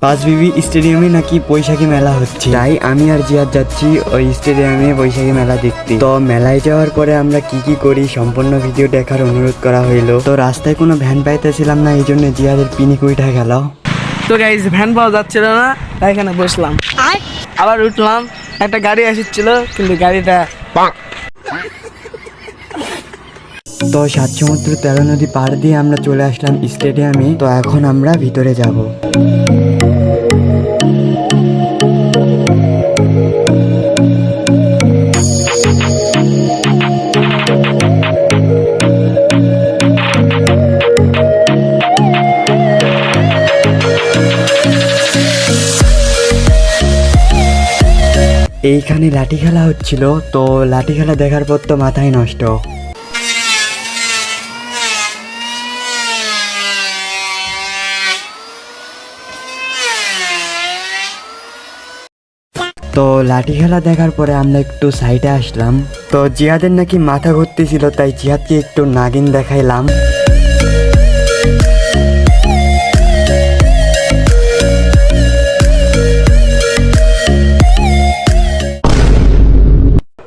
পাঁচবিবি স্টেডিয়ামে নাকি বৈশাখী মেলা হচ্ছে, তাই আমি আর জিয়াদ যাচ্ছি ওই স্টেডিয়ামে বৈশাখী মেলা দেখতে। তো মেলায় যাওয়ার পরে আমরা কি কি করি সম্পূর্ণ ভিডিও দেখার অনুরোধ করা হইলো। তো রাস্তায় কোনো ভ্যান পাইতেছিলাম না, এই জন্য জিয়াদের পিনিক উঠা গেল। তো গাইজ ভ্যান পাওয়া যাচ্ছিল না, তাই এখানে বসলাম, আবার উঠলাম। একটা গাড়ি আসছিল কিন্তু গাড়িটা তো 7 সমুদ্র 13 নদী পার দিয়ে আমরা চলে আসলাম স্টেডিয়ামে। তো এখন আমরা ভিতরে যাব। এইখানে লাঠি খেলা হচ্ছিল, তো লাঠি খেলা দেখার পর তো মাথায় নষ্ট। তো লাঠি খেলা দেখার পরে আমরা একটু সাইডে আসলাম। তো জিহাদের নাকি মাথা ঘুরতেছিল, তাই জিহাদকে একটু নাগিন দেখাইলাম।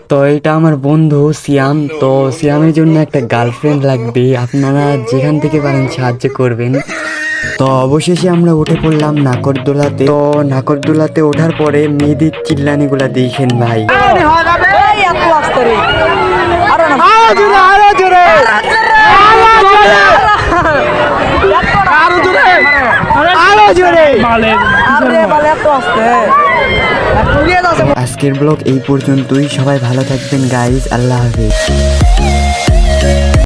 তো এটা আমার বন্ধু সিয়াম। তো সিয়ামের জন্য একটা গার্লফ্রেন্ড লাগবে, আপনারা যেখান থেকে পারেন সাহায্য করবেন। তো অবশেষে আমরা উঠে পড়লাম নাকরদোলাতে। তো নাকরদোলাতে ওঠার পরে মেয়েদের চিল্লানিগুলা দেখেন ভাই। আজকের ব্লগ এই পর্যন্তই। সবাই ভালো থাকবেন গাইজ, আল্লাহ হাফেজ।